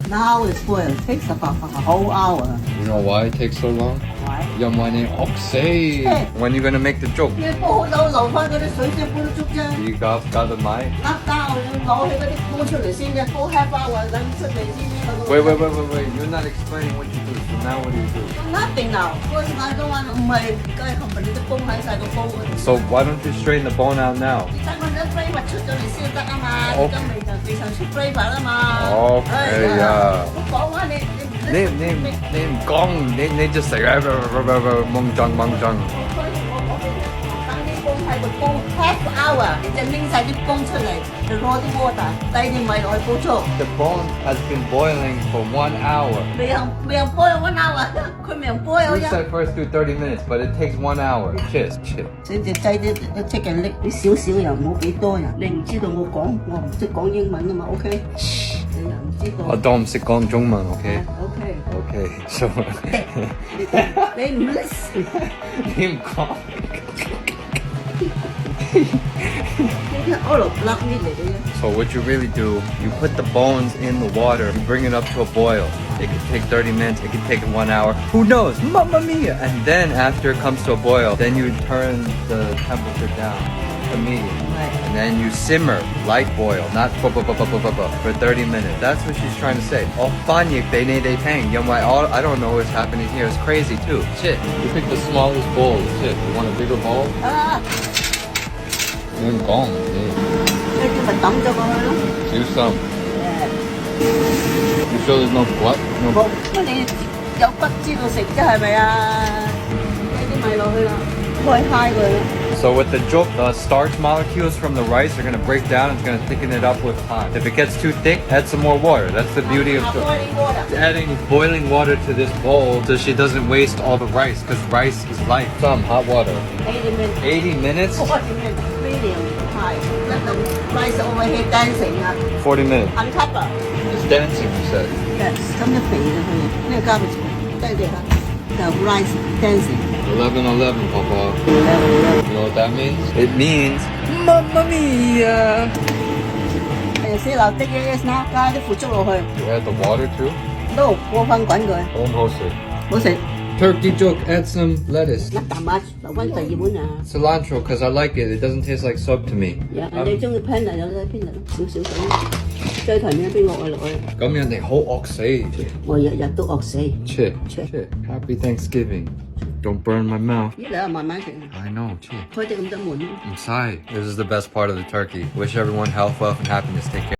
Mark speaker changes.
Speaker 1: Now it's boiled. It takes about a whole hour.
Speaker 2: You know why it takes so long?
Speaker 1: Why?
Speaker 2: When are you gonna make the joke?
Speaker 1: 你煲好酒留翻嗰啲水先煲得足啫。
Speaker 2: You got the mic?
Speaker 1: 啱要攞起嗰啲煲出嚟先啫，煲 half hour 等出嚟先啫。
Speaker 2: Wait. You're not explaining what you do. So now what do you do?
Speaker 1: Nothing now. Because I don't want 唔係梗係冚唪唥啲煲喺晒個煲嗰度。
Speaker 2: So why don't you straighten the bone out now?
Speaker 1: 等我啲 flavour 出咗嚟先得啊嘛，
Speaker 2: 哦
Speaker 1: 咁你就地上出 flavour 啦嘛。
Speaker 2: Okay 啊。
Speaker 1: 我講啊，你
Speaker 2: 你唔講，你just say 掹震。
Speaker 1: 等啲煲喺度煲 half hour，你就拎晒啲煲出嚟，就攞啲 water，低啲米落去煲粥。
Speaker 2: The bone has been boiling for 1 hour.
Speaker 1: 未有 boil 1 hour，佢未有 boil
Speaker 2: You
Speaker 1: 啫。
Speaker 2: said first do 30 minutes, but it takes 1 hour. Chill.
Speaker 1: 整隻劑啲即係拎啲少少又唔好俾多人。你唔知道我唔識講英文啊嘛 ，OK？ 你又唔知道。
Speaker 2: 我都唔識講中文 ，OK？
Speaker 1: OK。So 你唔 listen，
Speaker 2: 你唔講。
Speaker 1: 呢啲all of black 呢嚟嘅啫。
Speaker 2: So what you really do, you put the bones in the water, you bring it up to a boil. It could take 30 minutes, it could take 1 hour. Who knows? Mamma mia! And then after it comes to a boil, then you turn the temperature down to medium. And then you simmer, light boil, not for 30 minutes. That's what she's trying to say. Oh, Heng. I don't know what's happening here. It's crazy too. Shit. You picked the smallest bowl. Shit. You want a bigger bowl? 你唔講，
Speaker 1: 呢啲咪抌咗過去咯。
Speaker 2: 少心。You sure there's no blood?
Speaker 1: 冇，乜你有骨知道食啫係咪啊？俾啲米落去啦，開開佢。
Speaker 2: So with the juk, the starch molecules from the rice are going to break down. It's going to thicken it up with time. If it gets too thick, add some more water. That's the beauty of adding boiling water to this bowl so she doesn't waste all the rice because rice is life. Some hot water.
Speaker 1: 80 minutes.
Speaker 2: 80 minutes?
Speaker 1: 40 minutes. Medium high. Let the rice over here dancing 啊。
Speaker 2: 40 minutes.
Speaker 1: Uncover.
Speaker 2: It's dancing, you said.
Speaker 1: Yes， 咁就肥咗佢。呢個加埋低地下，就 rice dancing。
Speaker 2: 11-11, Papa. You know what that means? It means Mamma Mia!
Speaker 1: 係先留啲 yes 啦，加啲腐竹落去。
Speaker 2: You add the water too?
Speaker 1: 都過翻滾佢，
Speaker 2: 好食。
Speaker 1: 好食。
Speaker 2: Turkey juk, add some lettuce.
Speaker 1: 一啖啊，留翻第二碗啊。
Speaker 2: Cilantro, because I like it. It doesn't taste like soap to me.
Speaker 1: 你中意 panna 有得 panna 少少水，最台面邊個愛落去？
Speaker 2: 咁人哋好惡死。
Speaker 1: 我日日都餓死。
Speaker 2: Shit. Happy Thanksgiving. Don't burn my mouth.
Speaker 1: 呢兩日慢慢食。
Speaker 2: I know. Shit.
Speaker 1: 開啲咁多門。
Speaker 2: I'm sorry. This is the best part of the turkey. Wish everyone health, wealth, and happiness. Take care.